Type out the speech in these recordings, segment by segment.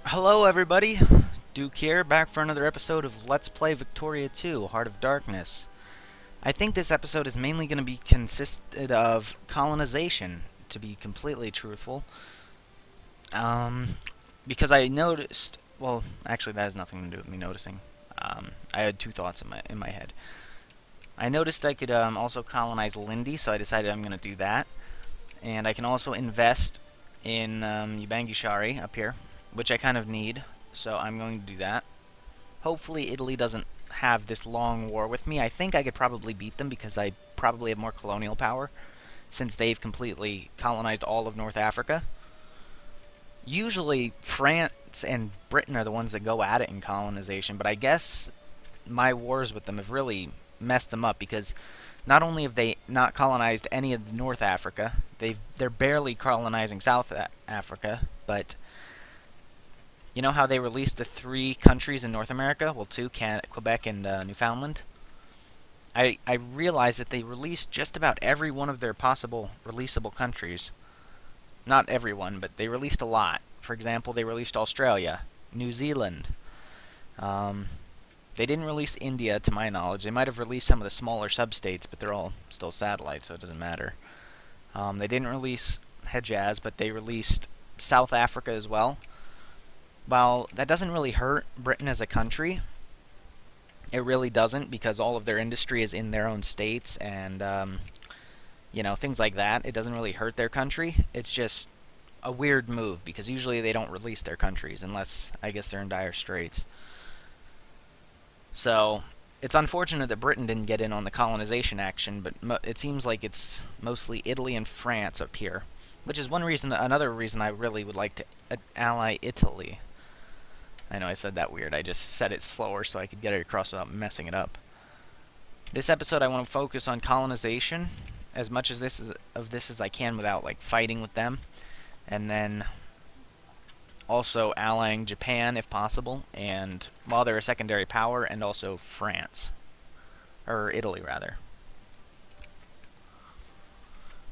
Hello, everybody. Duke here, back for another episode of Let's Play Victoria 2, Heart of Darkness. I think this episode is mainly going to be consisted of colonization, to be completely truthful. Um, because I noticed, well, actually that has nothing to do with me noticing. I had two thoughts in my head. I noticed I could also colonize Lindy, so I decided I'm going to do that. And I can also invest in Ubangishari up here, which I kind of need, so I'm going to do that. Hopefully Italy doesn't have this long war with me. I think I could probably beat them because I probably have more colonial power, since they've completely colonized all of North Africa. Usually France and Britain are the ones that go at it in colonization, but I guess my wars with them have really messed them up because not only have they not colonized any of North Africa, they're barely colonizing South Africa, but you know how they released the three countries in North America? Well, two, Quebec and Newfoundland. I realized that they released just about every one of their possible releasable countries. Not everyone, but they released a lot. For example, they released Australia, New Zealand. Um, they didn't release India, to my knowledge. They might have released some of the smaller sub-states, but they're all still satellites, so it doesn't matter. They didn't release Hejaz, but they released South Africa as well. While that doesn't really hurt Britain as a country, it really doesn't because all of their industry is in their own states and, things like that. It doesn't really hurt their country. It's just a weird move because usually they don't release their countries unless, I guess, they're in dire straits. So, it's unfortunate that Britain didn't get in on the colonization action, but it seems like it's mostly Italy and France up here, which is another reason I really would like to ally Italy. I know I said that weird. I just said it slower so I could get it across without messing it up. This episode I want to focus on colonization as much as this as I can without fighting with them, and then also allying Japan if possible, and while they're a secondary power, and also France or Italy rather.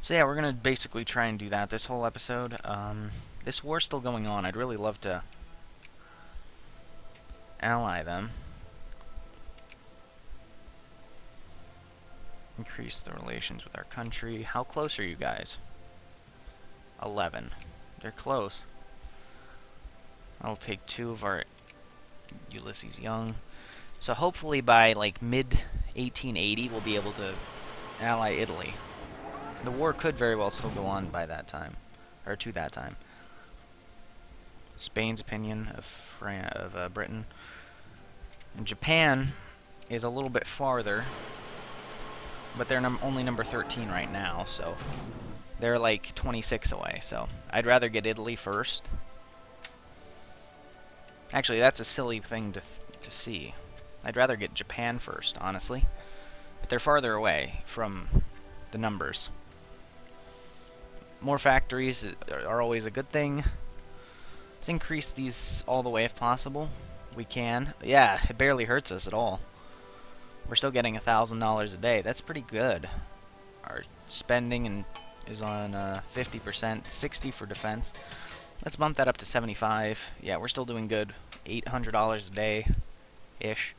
So yeah, we're gonna basically try and do that this whole episode. This war's still going on. I'd really love to ally them. Increase the relations with our country. How close are you guys? 11. They're close. I'll take 2 of our Ulysses Young. So hopefully by mid 1880 we'll be able to ally Italy. The war could very well still go on by that time, or to that time. Spain's opinion of Britain. And Japan is a little bit farther, but they're only number 13 right now, so they're 26 away, so I'd rather get Italy first. Actually, that's a silly thing to see. I'd rather get Japan first, honestly. But they're farther away from the numbers. More factories are always a good thing. Let's increase these all the way if possible. We can. Yeah, it barely hurts us at all. We're still getting $1,000 a day. That's pretty good. Our spending is on 50%, 60 for defense. Let's bump that up to 75. Yeah, we're still doing good. $800 a day-ish.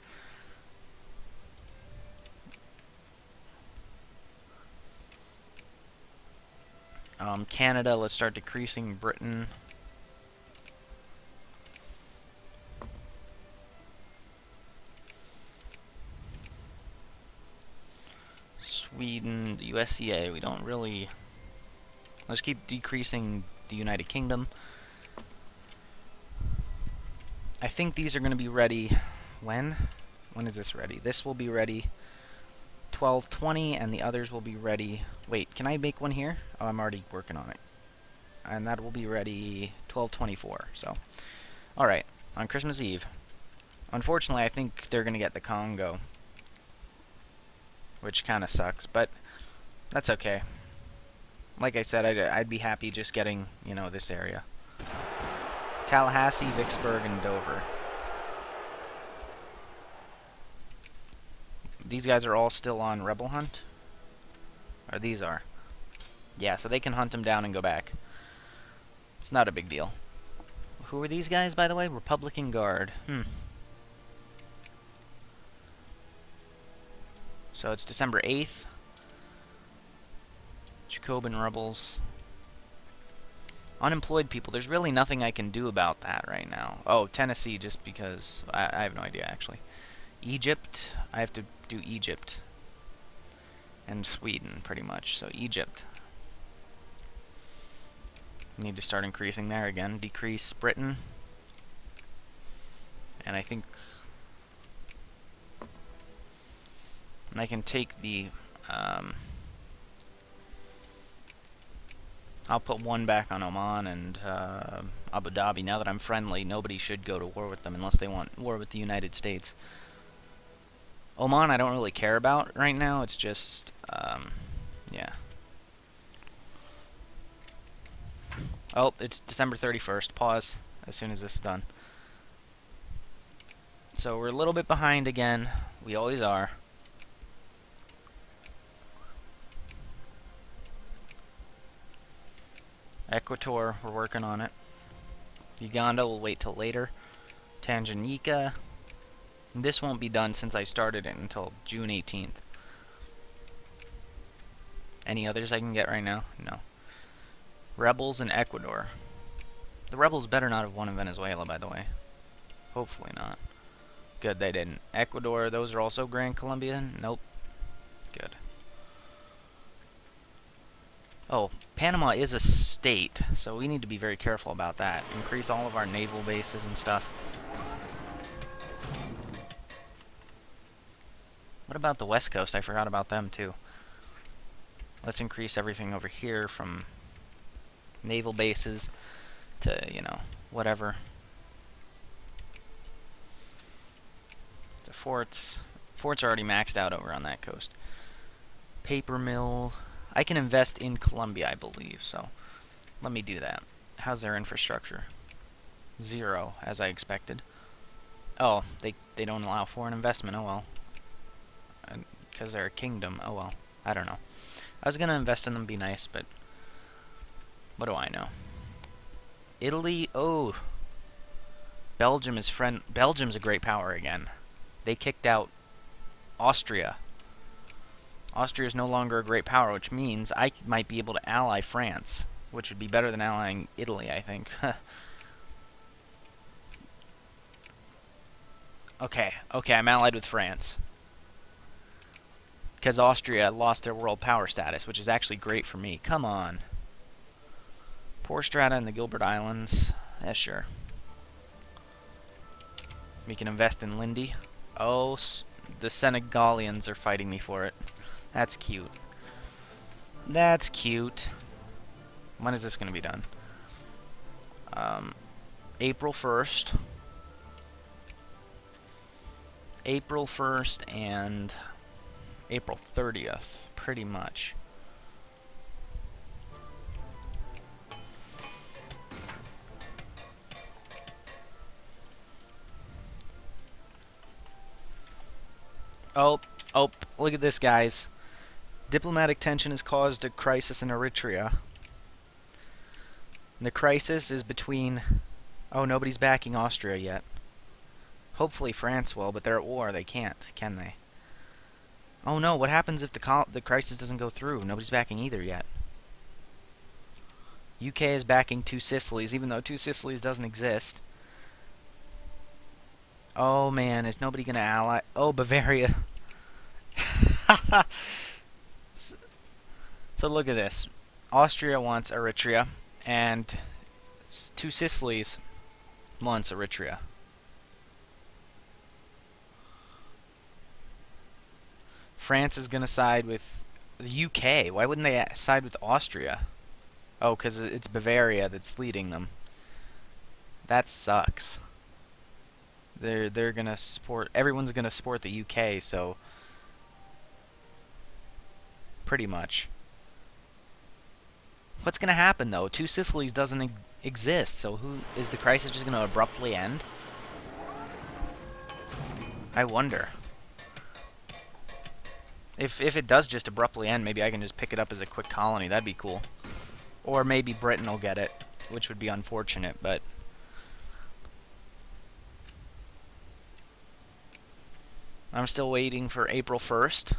Canada, let's start decreasing. Britain. Sweden, the USCA, we don't really... Let's keep decreasing the United Kingdom. I think these are going to be ready... When? When is this ready? This will be ready 12/20, and the others will be ready... Wait, can I make one here? Oh, I'm already working on it. And that will be ready 12/24, so... Alright, on Christmas Eve. Unfortunately, I think they're going to get the Congo, which kind of sucks, but that's okay. Like I said, I'd be happy just getting, this area. Tallahassee, Vicksburg, and Dover. These guys are all still on Rebel Hunt? Or these are. Yeah, so they can hunt them down and go back. It's not a big deal. Who are these guys, by the way? Republican Guard. So it's December 8th. Jacobin rebels. Unemployed people. There's really nothing I can do about that right now. Oh, Tennessee, just because. I have no idea, actually. Egypt. I have to do Egypt. And Sweden, pretty much. So Egypt. Need to start increasing there again. Decrease Britain. And I think I can take the I'll put one back on Oman and Abu Dhabi. Now that I'm friendly, nobody should go to war with them unless they want war with the United States. Oman I don't really care about right now. It's just yeah. Oh, it's December 31st. Pause as soon as this is done. So we're a little bit behind again. We always are. Equator, we're working on it. Uganda will wait till later. Tanganyika. This won't be done since I started it until June 18th. Any others I can get right now? No. Rebels in Ecuador. The rebels better not have won in Venezuela, by the way. Hopefully not. Good, they didn't. Ecuador, those are also Gran Colombia? Nope. Good. Oh, Panama is a state, so we need to be very careful about that. Increase all of our naval bases and stuff. What about the West Coast? I forgot about them, too. Let's increase everything over here from naval bases to, you know, whatever. The forts. Forts are already maxed out over on that coast. Paper mill. I can invest in Colombia, I believe, so let me do that. How's their infrastructure? 0, as I expected. Oh, they don't allow foreign investment. Oh well. Because they're a kingdom. Oh well. I don't know. I was gonna invest in them, be nice, but what do I know? Italy. Oh, Belgium's a great power again. They kicked out Austria. Austria is no longer a great power, which means I might be able to ally France, which would be better than allying Italy, I think. Okay, I'm allied with France. Because Austria lost their world power status, which is actually great for me. Come on. Poor strata in the Gilbert Islands. Yeah, sure. We can invest in Lindy. Oh, the Senegalians are fighting me for it. That's cute. That's cute. When is this going to be done? April 1st. April 1st and April 30th, pretty much. Oh, look at this, guys. Diplomatic tension has caused a crisis in Eritrea. The crisis is between... Oh, nobody's backing Austria yet. Hopefully France will, but they're at war. They can't, can they? Oh no, what happens if the crisis doesn't go through? Nobody's backing either yet. UK is backing Two Sicilies, even though Two Sicilies doesn't exist. Oh man, is nobody going to ally? Oh, Bavaria. So look at this. Austria wants Eritrea, and Two Sicilies wants Eritrea. France is going to side with the UK. Why wouldn't they side with Austria? Oh, because it's Bavaria that's leading them. That sucks. They're going to support... Everyone's going to support the UK, so... Pretty much. What's going to happen, though? Two Sicilies doesn't exist, so who... Is the crisis just going to abruptly end? I wonder. If it does just abruptly end, maybe I can just pick it up as a quick colony. That'd be cool. Or maybe Britain will get it, which would be unfortunate, but... I'm still waiting for April 1st.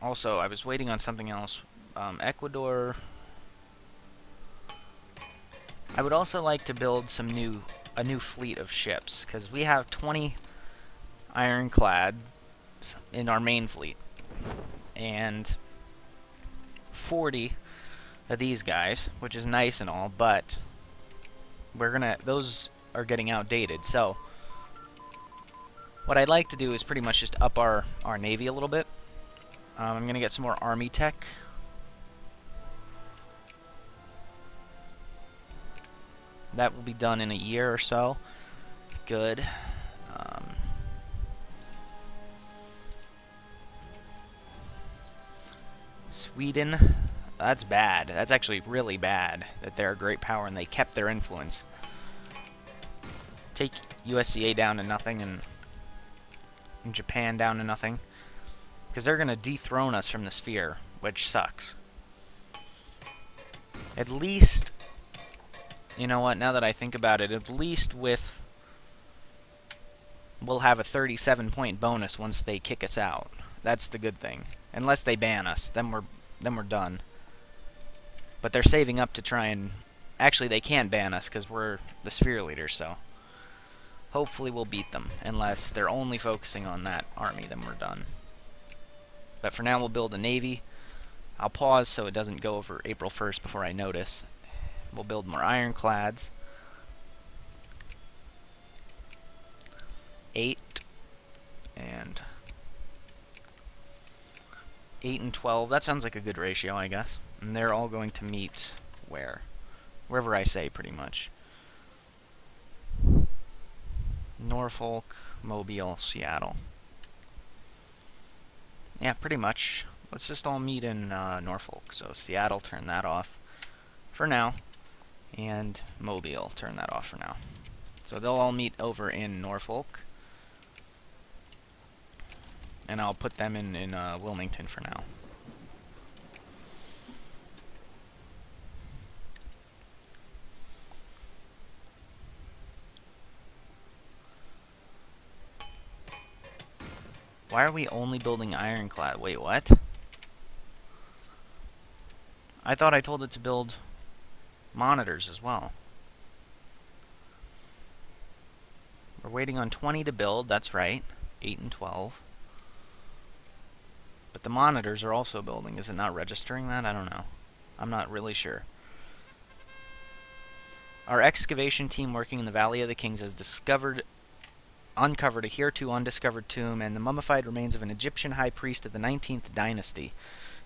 Also, I was waiting on something else. Ecuador. I would also like to build a new fleet of ships, because we have 20 ironclads in our main fleet, and 40 of these guys, which is nice and all, but those are getting outdated. So what I'd like to do is pretty much just up our navy a little bit. I'm gonna get some more army tech. That will be done in a year or so. Good. Sweden. That's bad. That's actually really bad that they're a great power and they kept their influence. Take USCA down to nothing and Japan down to nothing. Because they're going to dethrone us from the sphere, which sucks. At least, you know what, now that I think about it, at least we'll have a 37-point bonus once they kick us out. That's the good thing. Unless they ban us, then we're done. But they're saving up to try and... Actually, they can't ban us because we're the sphere leaders, so... Hopefully we'll beat them. Unless they're only focusing on that army, then we're done. But for now, we'll build a navy. I'll pause so it doesn't go over April 1st before I notice. We'll build more ironclads. 8 and 8 and 12. That sounds like a good ratio, I guess. And they're all going to meet where? Wherever I say, pretty much. Norfolk, Mobile, Seattle. Yeah, pretty much. Let's just all meet in Norfolk. So Seattle, turn that off for now. And Mobile, turn that off for now. So they'll all meet over in Norfolk. And I'll put them in Wilmington for now. Why are we only building ironclad? Wait, what? I thought I told it to build monitors as well. We're waiting on 20 to build, that's right. 8 and 12. But the monitors are also building. Is it not registering that? I don't know. I'm not really sure. Our excavation team working in the Valley of the Kings has uncovered a hereto undiscovered tomb and the mummified remains of an Egyptian high priest of the 19th dynasty.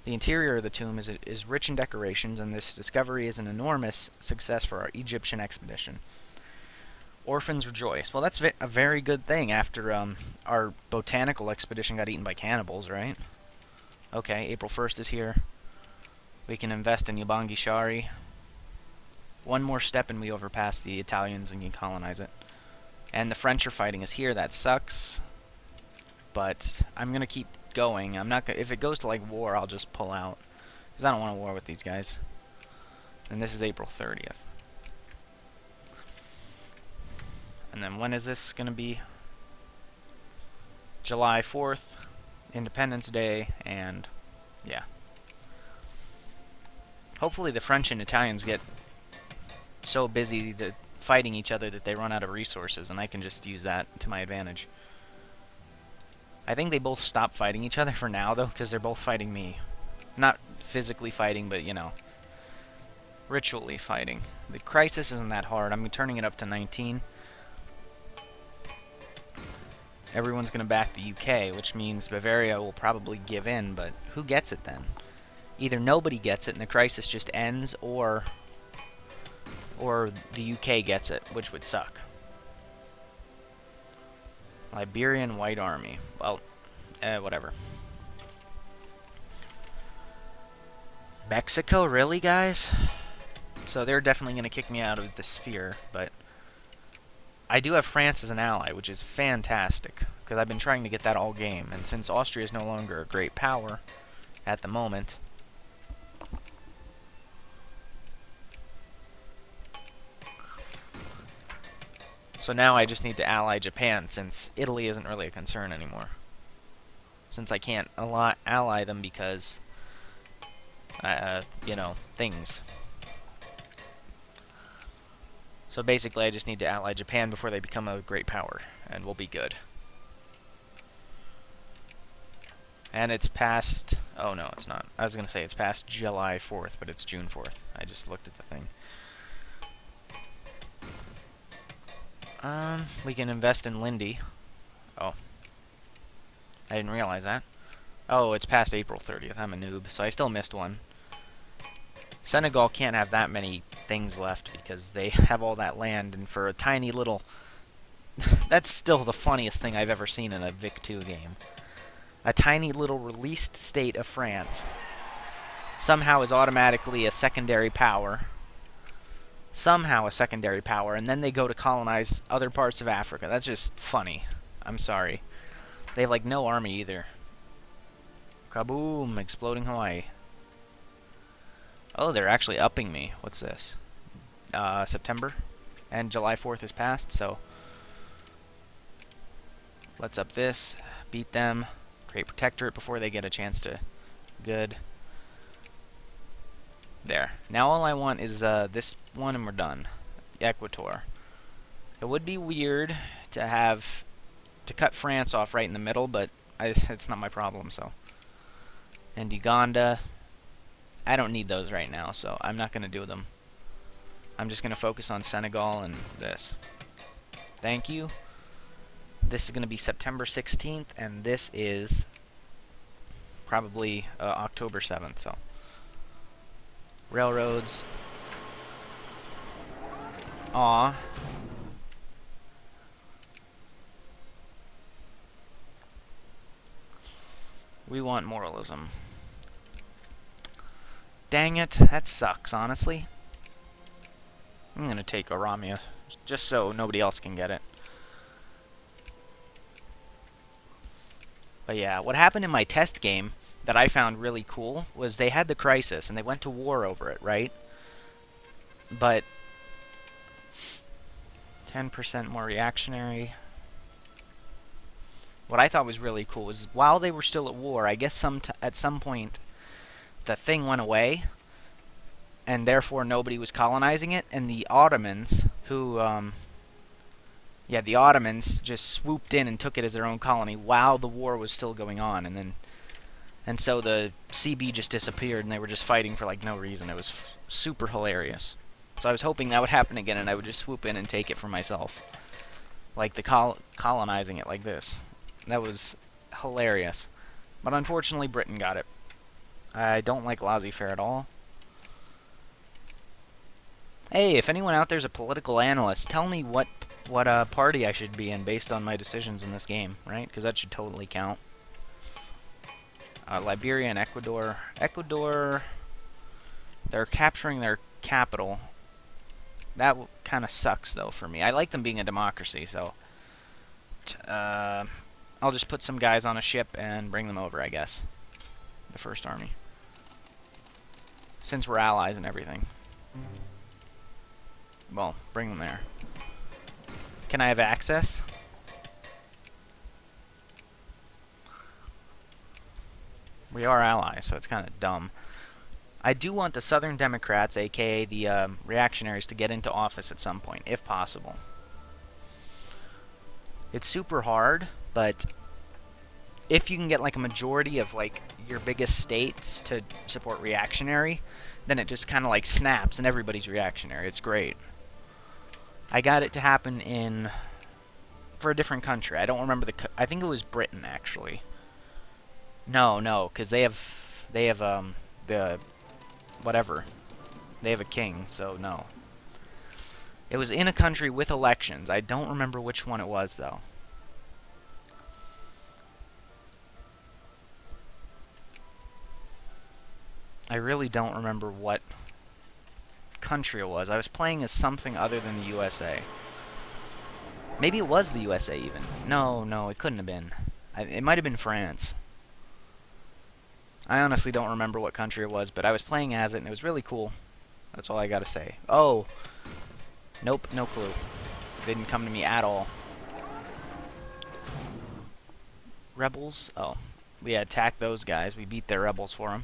The interior of the tomb is rich in decorations, and this discovery is an enormous success for our Egyptian expedition. Orphans rejoice. Well, that's a very good thing after our botanical expedition got eaten by cannibals, right? Okay, April 1st is here. We can invest in Yabangi Shari. One more step and we overpass the Italians and can colonize it. And the French are fighting us here. That sucks. But I'm going to keep going. I'm not gonna, if it goes to like war, I'll just pull out. Because I don't want to war with these guys. And this is April 30th. And then when is this going to be? July 4th. Independence Day. And yeah. Hopefully the French and Italians get so busy that fighting each other that they run out of resources, and I can just use that to my advantage. I think they both stop fighting each other for now, though, because they're both fighting me. Not physically fighting, but, you know, ritually fighting. The crisis isn't that hard. I'm turning it up to 19. Everyone's going to back the UK, which means Bavaria will probably give in, but who gets it then? Either nobody gets it and the crisis just ends, or the UK gets it, which would suck. Liberian White Army. Well, whatever. Mexico, really, guys? So they're definitely going to kick me out of the sphere, but I do have France as an ally, which is fantastic, because I've been trying to get that all game, and since Austria is no longer a great power at the moment, So now I just need to ally Japan, since Italy isn't really a concern anymore. Since I can't ally them because, you know, things. So basically I just need to ally Japan before they become a great power, and we'll be good. And it's past... oh no, it's not. I was going to say it's past July 4th, but it's June 4th. I just looked at the thing. We can invest in Lindy. Oh. I didn't realize that. Oh, it's past April 30th. I'm a noob, so I still missed one. Senegal can't have that many things left because they have all that land, and for a tiny little... that's still the funniest thing I've ever seen in a Vic II game. A tiny little released state of France somehow is automatically a secondary power. Somehow a secondary power, and then they go to colonize other parts of Africa. That's just funny. I'm sorry. They have, like, no army either. Kaboom! Exploding Hawaii. Oh, they're actually upping me. What's this? September? And July 4th is passed, so... let's up this. Beat them. Create Protectorate before they get a chance to... good. There. Now all I want is this one and we're done. Equator. It would be weird to have... to cut France off right in the middle, but it's not my problem, so... and Uganda... I don't need those right now, so I'm not going to do them. I'm just going to focus on Senegal and this. Thank you. This is going to be September 16th, and this is probably October 7th, so. Railroads. Aw. We want moralism. Dang it, that sucks, honestly. I'm going to take Aramia, just so nobody else can get it. But yeah, what happened in my test game that I found really cool was they had the crisis, and they went to war over it, right? But 10% more reactionary. What I thought was really cool was while they were still at war, I guess at some point the thing went away, and therefore nobody was colonizing it, and the Ottomans, who, yeah, the Ottomans just swooped in and took it as their own colony while the war was still going on, and so the CB just disappeared, and they were just fighting for, like, no reason. It was super hilarious. So I was hoping that would happen again, and I would just swoop in and take it for myself. Like the colonizing it like this. That was hilarious. But unfortunately, Britain got it. I don't like laissez-faire at all. Hey, if anyone out there's a political analyst, tell me what party I should be in based on my decisions in this game, right? Because that should totally count. Liberia and Ecuador. Ecuador, they're capturing their capital. That kind of sucks, though, for me. I like them being a democracy, so... I'll just put some guys on a ship and bring them over, I guess. The First Army. Since we're allies and everything. Well, bring them there. Can I have access? We are allies, so it's kind of dumb. I do want the Southern Democrats, aka the reactionaries, to get into office at some point, if possible. It's super hard, but if you can get like a majority of like your biggest states to support reactionary, then it just kind of like snaps and everybody's reactionary. It's great. I got it to happen for a different country. I don't remember I think it was Britain, actually. No, because they have the whatever. They have a king, so no. It was in a country with elections. I don't remember which one it was, though. I really don't remember what country it was. I was playing as something other than the USA. Maybe it was the USA, even. No, it couldn't have been. It might have been France. I honestly don't remember what country it was, but I was playing as it, and it was really cool. That's all I gotta say. Oh! Nope, no clue. They didn't come to me at all. Rebels? Oh. We attacked those guys. We beat their rebels for them.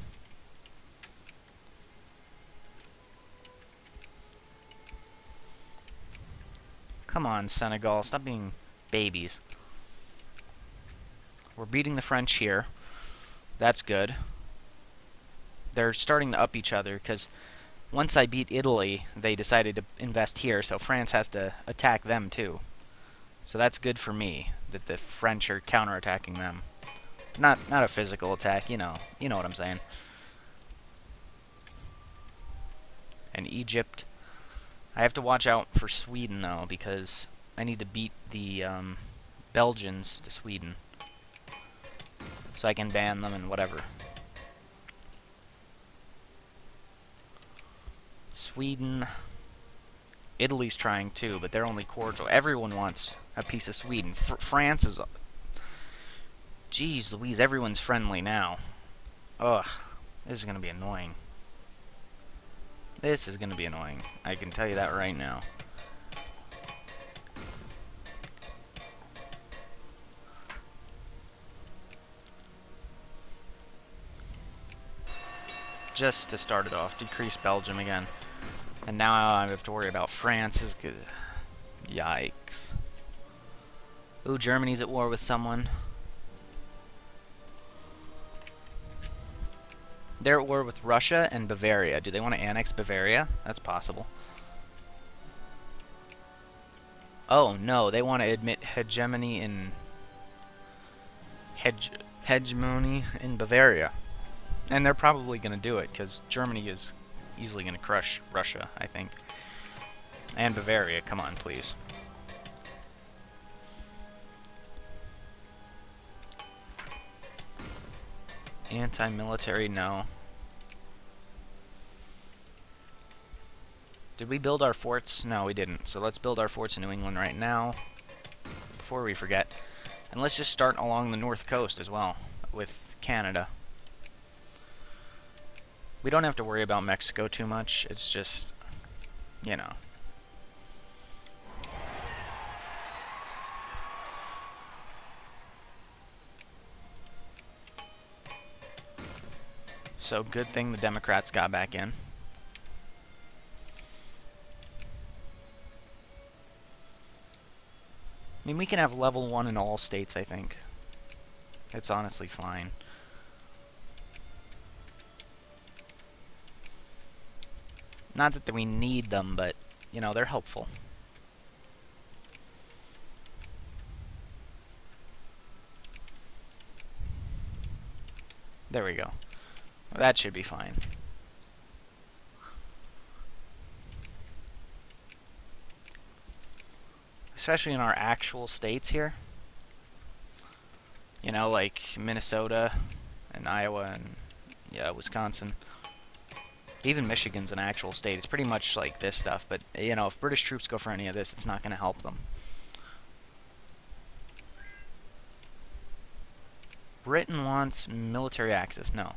Come on, Senegal. Stop being babies. We're beating the French here. That's good. They're starting to up each other, because once I beat Italy, they decided to invest here, so France has to attack them too. So that's good for me, that the French are counterattacking them. Not a physical attack, you know what I'm saying. And Egypt. I have to watch out for Sweden, though, because I need to beat the Belgians to Sweden. So I can ban them and whatever. Sweden. Italy's trying too, but they're only cordial. Everyone wants a piece of Sweden. France is... Jeez Louise, everyone's friendly now. Ugh. This is going to be annoying. This is going to be annoying. I can tell you that right now. Just to start it off, decrease Belgium again. And now I have to worry about France. Is good. Yikes. Ooh, Germany's at war with someone. They're at war with Russia and Bavaria. Do they want to annex Bavaria? That's possible. Oh, no. They want to admit hegemony in... hegemony in Bavaria. And they're probably going to do it, because Germany is easily going to crush Russia, I think. And Bavaria. Come on, please. Anti-military, no. Did we build our forts? No, we didn't. So let's build our forts in New England right now, before we forget. And let's just start along the north coast as well, with Canada. We don't have to worry about Mexico too much. It's just, you know. So good thing the Democrats got back in. I mean, we can have level 1 in all states, I think. It's honestly fine. Not that we need them, but, you know, they're helpful. There we go. That should be fine. Especially in our actual states here. You know, like Minnesota and Iowa and, yeah, Wisconsin. Even Michigan's an actual state. It's pretty much like this stuff, but, you know, if British troops go for any of this, it's not going to help them. Britain wants military access. No.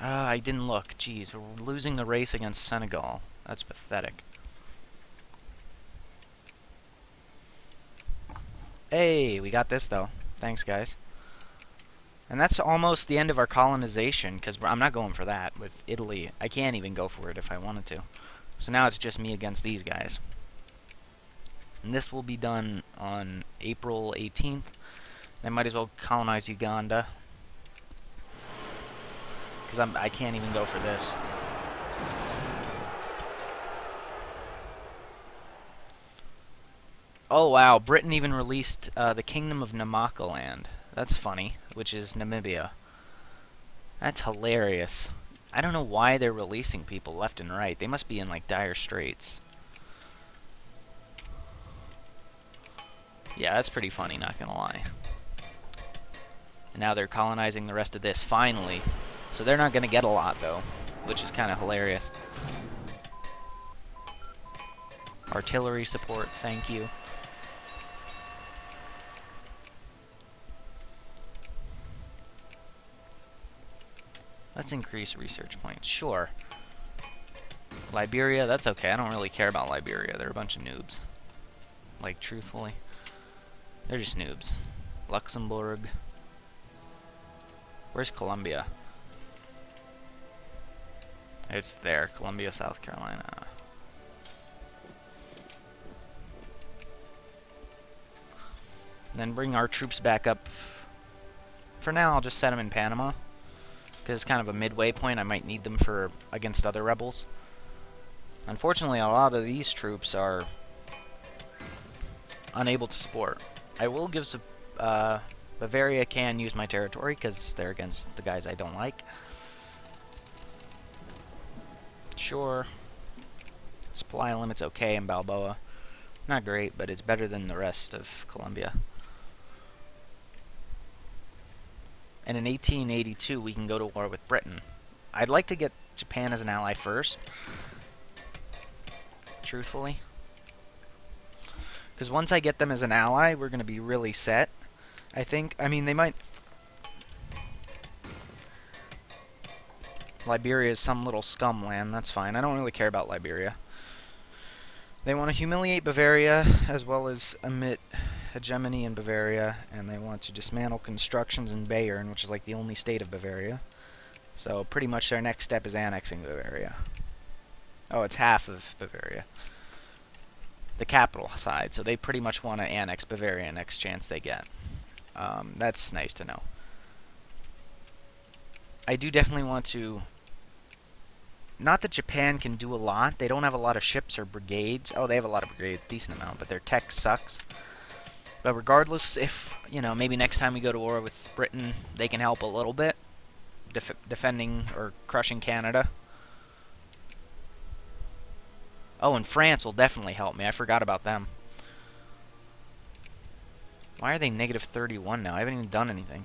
I didn't look. Jeez, we're losing the race against Senegal. That's pathetic. Hey, we got this, though. Thanks, guys. And that's almost the end of our colonization, because I'm not going for that with Italy. I can't even go for it if I wanted to. So now it's just me against these guys. And this will be done on April 18th. I might as well colonize Uganda, because I can't even go for this. Oh wow, Britain even released the Kingdom of Namaqualand. That's funny, which is Namibia. That's hilarious. I don't know why they're releasing people left and right. They must be in like dire straits. Yeah, that's pretty funny, not gonna lie. And now they're colonizing the rest of this, finally. So they're not gonna get a lot, though, which is kind of hilarious. Artillery support, thank you. Let's increase research points, sure. Liberia, that's okay. I don't really care about Liberia. They're a bunch of noobs. Like, truthfully. They're just noobs. Luxembourg. Where's Colombia? It's there. Columbia, South Carolina. Then bring our troops back up. For now, I'll just set them in Panama. Because it's kind of a midway point. I might need them for against other rebels. Unfortunately, a lot of these troops are unable to support. I will give some... Bavaria can use my territory because they're against the guys I don't like. Sure. Supply limit's okay in Balboa. Not great, but it's better than the rest of Colombia. And in 1882, we can go to war with Britain. I'd like to get Japan as an ally first. Truthfully. Because once I get them as an ally, we're going to be really set. I think, I mean, they might... Liberia is some little scum land, that's fine. I don't really care about Liberia. They want to humiliate Bavaria, as well as emit hegemony in Bavaria, and they want to dismantle constructions in Bayern, which is like the only state of Bavaria. So pretty much their next step is annexing Bavaria. Oh, it's half of Bavaria. The capital side, so they pretty much want to annex Bavaria next chance they get. That's nice to know. I do definitely want to... Not that Japan can do a lot. They don't have a lot of ships or brigades. Oh, they have a lot of brigades, decent amount, but their tech sucks. But regardless, if, you know, maybe next time we go to war with Britain, they can help a little bit. Defending or crushing Canada. Oh, and France will definitely help me. I forgot about them. Why are they negative 31 now? I haven't even done anything.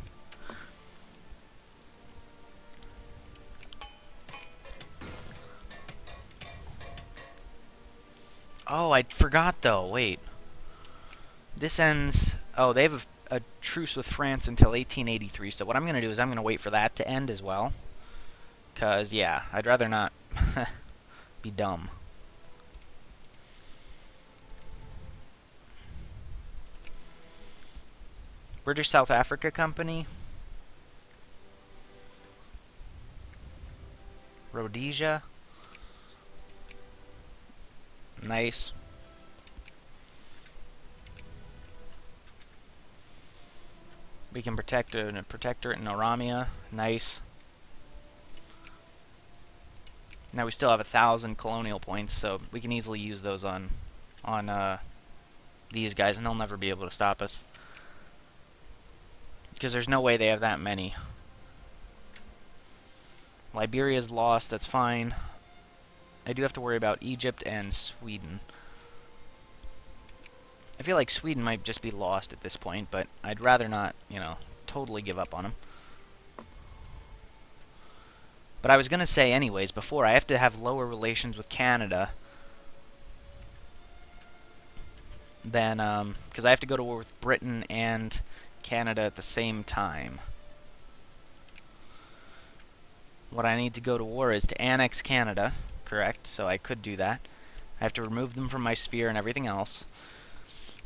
Oh, I forgot though. Wait. This ends... Oh, they have a truce with France until 1883. So what I'm going to do is I'm going to wait for that to end as well. Because, yeah, I'd rather not be dumb. British South Africa Company. Rhodesia. Nice. We can protect a protectorate in Oramia. Nice. Now we still have 1,000 colonial points, so we can easily use those on these guys, and they'll never be able to stop us. Because there's no way they have that many. Liberia's lost, that's fine. I do have to worry about Egypt and Sweden. I feel like Sweden might just be lost at this point, but I'd rather not, you know, totally give up on them. But I was going to say anyways, before, I have to have lower relations with Canada than, because I have to go to war with Britain and Canada at the same time. What I need to go to war is to annex Canada, correct? So I could do that. I have to remove them from my sphere and everything else.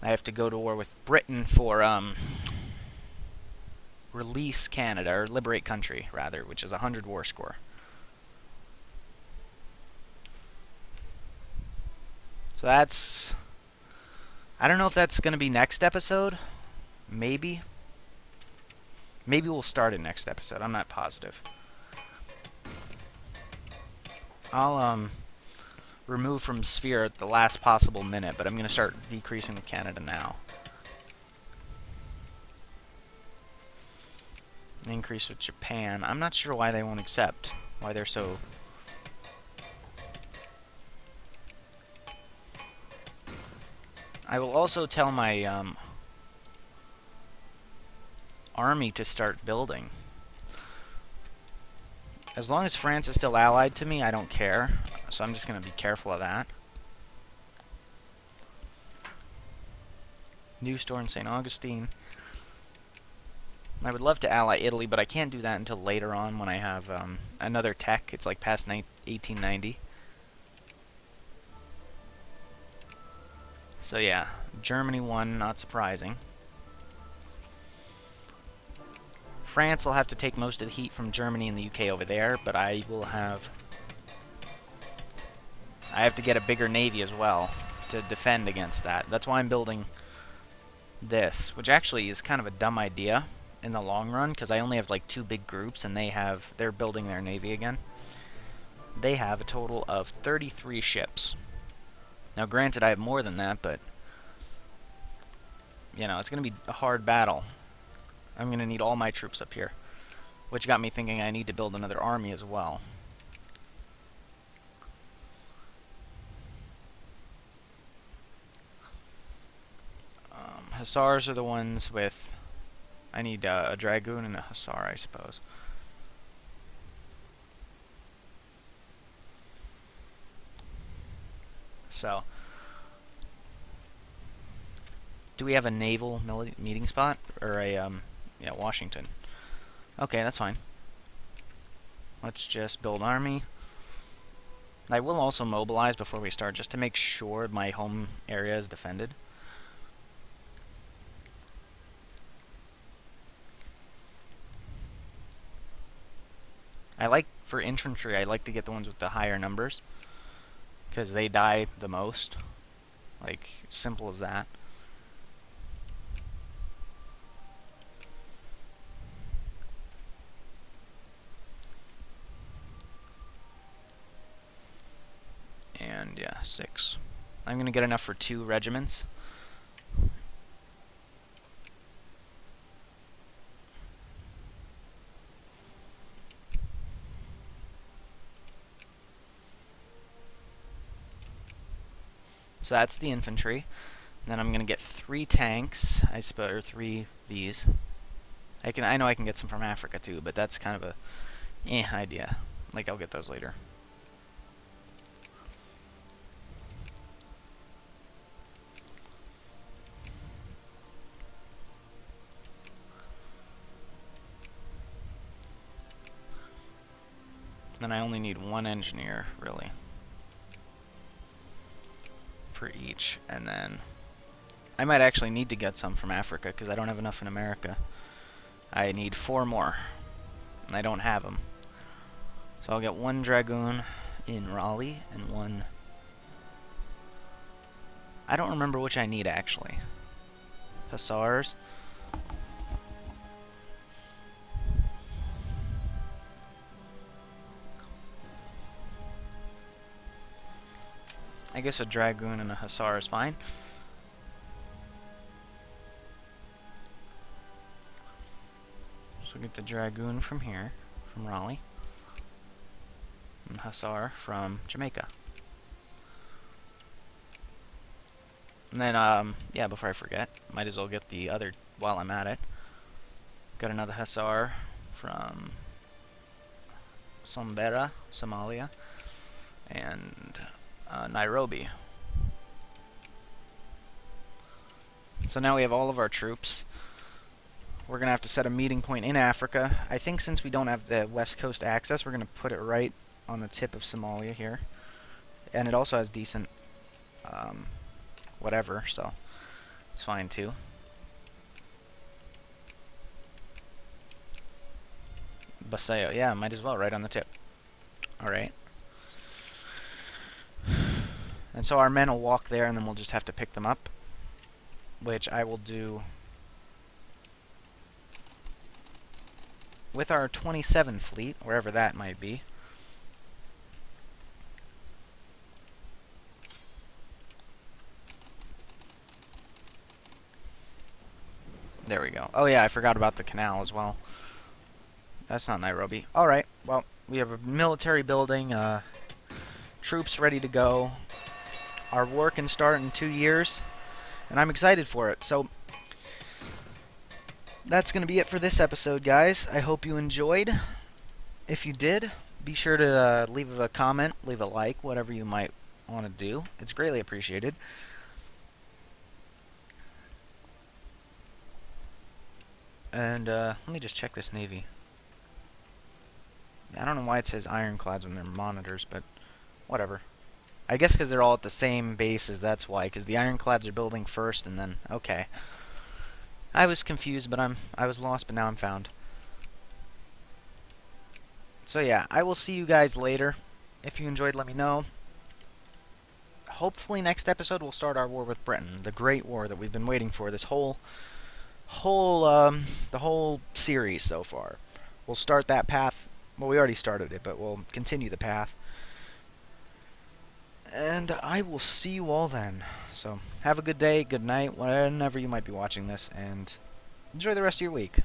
I have to go to war with Britain for release Canada, or liberate country, rather, which is 100 war score. So that's... I don't know if that's going to be next episode. Maybe. Maybe we'll start it next episode. I'm not positive. I'll remove from sphere at the last possible minute, but I'm going to start decreasing with Canada now. Increase with Japan. I'm not sure why they won't accept. Why they're so... I will also tell my army to start building. As long as France is still allied to me, I don't care. So I'm just going to be careful of that. New store in St. Augustine. I would love to ally Italy, but I can't do that until later on when I have another tech. It's like past 1890. So yeah, Germany won, not surprising. France will have to take most of the heat from Germany and the UK over there, but I have to get a bigger navy as well to defend against that. That's why I'm building this, which actually is kind of a dumb idea in the long run, because I only have like 2 big groups, and they're building their navy again. They have a total of 33 ships. Now granted, I have more than that, but you know, it's going to be a hard battle. I'm going to need all my troops up here, which got me thinking I need to build another army as well. Hussars are the ones with... I need a dragoon and a hussar, I suppose. So, do we have a naval meeting spot? Or a, yeah, Washington. Okay, that's fine. Let's just build army. I will also mobilize before we start, just to make sure my home area is defended. For infantry, I like to get the ones with the higher numbers, because they die the most. Like, simple as that. And yeah, 6. I'm going to get enough for 2 regiments. So that's the infantry. And then I'm going to get 3 tanks, I suppose, or 3 these. I know I can get some from Africa too, but that's kind of a idea. Like, I'll get those later. Then I only need 1 engineer, really, for each. And then I might actually need to get some from Africa, because I don't have enough in America. I need 4 more, and I don't have them. So I'll get 1 dragoon in Raleigh, and 1... I don't remember which I need, actually. Hussars. I guess a dragoon and a hussar is fine. So get the dragoon from here, from Raleigh, and hussar from Jamaica. And then, yeah, before I forget, might as well get the other while I'm at it. Got another hussar from Sombera, Somalia, and Nairobi. So now we have all of our troops. We're going to have to set a meeting point in Africa. I think since we don't have the west coast access, we're going to put it right on the tip of Somalia here. And it also has decent whatever, so it's fine too. Baseo, yeah, might as well, right on the tip. Alright. And so our men will walk there, and then we'll just have to pick them up, which I will do with our 27 fleet, wherever that might be. There we go. Oh yeah, I forgot about the canal as well. That's not Nairobi. Alright, well, we have a military building, troops ready to go. Our war can start in 2 years, and I'm excited for it. So that's going to be it for this episode, guys. I hope you enjoyed. If you did, be sure to leave a comment, leave a like, whatever you might want to do. It's greatly appreciated. And let me just check this navy. I don't know why it says ironclads when they're monitors, but whatever. I guess because they're all at the same bases, that's why. Because the ironclads are building first, and then okay. I was confused, but I was lost, but now I'm found. So yeah, I will see you guys later. If you enjoyed, let me know. Hopefully next episode we'll start our war with Britain, the Great War that we've been waiting for this the whole series so far. We'll start that path. Well, we already started it, but we'll continue the path. And I will see you all then. So have a good day, good night, whenever you might be watching this, and enjoy the rest of your week.